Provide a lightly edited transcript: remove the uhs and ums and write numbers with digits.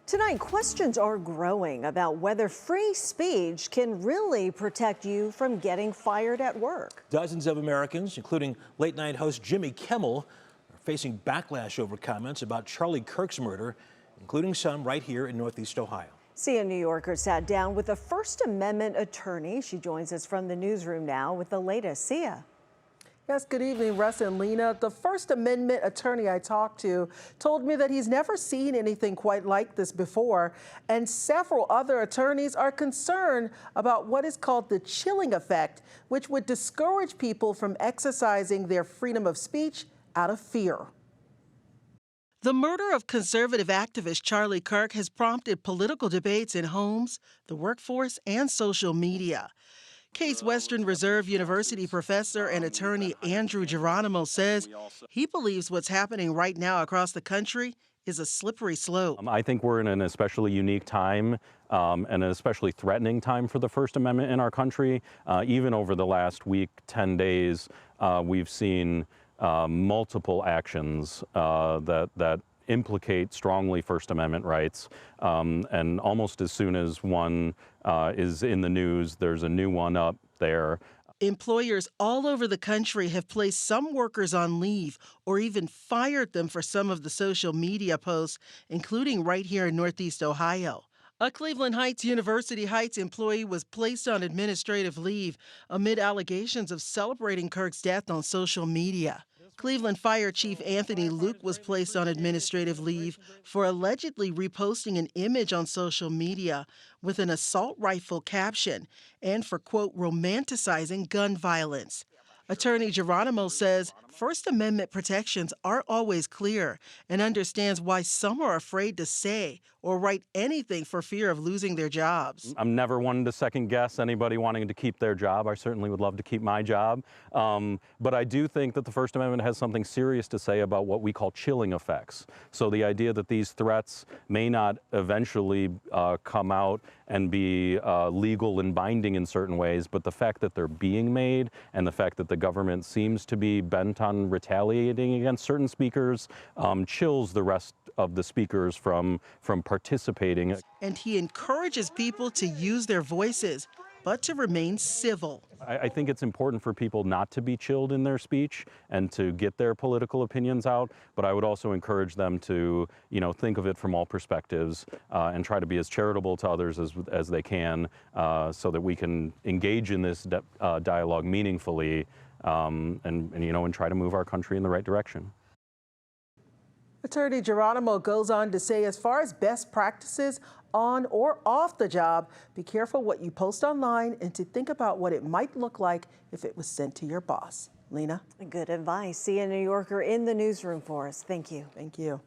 Tonight, questions are growing about whether free speech can really protect you from getting fired at work. Dozens of Americans, including late-night host Jimmy Kimmel, are facing backlash over comments about Charlie Kirk's murder, including some right here in Northeast Ohio. See, a New Yorker sat down with a First Amendment attorney. She joins us from the newsroom now with the latest. See ya. Yes, good evening, Russ and Lena. The First Amendment attorney I talked to told me that he's never seen anything quite like this before, and several other attorneys are concerned about what is called the chilling effect, which would discourage people from exercising their freedom of speech out of fear. The murder of conservative activist Charlie Kirk has prompted political debates in homes, the workforce, and social media. Case Western Reserve University professor and attorney Andrew Geronimo says he believes what's happening right now across the country is a slippery slope. I think we're in an especially unique time and an especially threatening time for the First Amendment in our country. Even over the last week, 10 days, we've seen multiple actions that implicate strongly First Amendment rights, and almost as soon as one is in the news, there's a new one up there. Employers all over the country have placed some workers on leave or even fired them for some of the social media posts, including right here in Northeast Ohio. A Cleveland University Heights employee was placed on administrative leave amid allegations of celebrating Kirk's death on social media. Cleveland Fire Chief Anthony Luke was placed on administrative leave for allegedly reposting an image on social media with an assault rifle caption and for, quote, romanticizing gun violence. Attorney Geronimo says First Amendment protections aren't always clear and understands why some are afraid to say or write anything for fear of losing their jobs. I'm never one to second guess anybody wanting to keep their job. I certainly would love to keep my job. But I do think that the First Amendment has something serious to say about what we call chilling effects. So the idea that these threats may not eventually come out and be legal and binding in certain ways, but the fact that they're being made and the fact that the government seems to be bent on retaliating against certain speakers chills the rest of the speakers from participating. And he encourages people to use their voices, but to remain civil. I think it's important for people not to be chilled in their speech and to get their political opinions out, but I would also encourage them to, think of it from all perspectives and try to be as charitable to others as they can so that we can engage in this dialogue meaningfully and try to move our country in the right direction. Attorney Geronimo goes on to say, as far as best practices on or off the job, be careful what you post online and to think about what it might look like if it was sent to your boss. Lena? Good advice. See a New Yorker in the newsroom for us. Thank you. Thank you.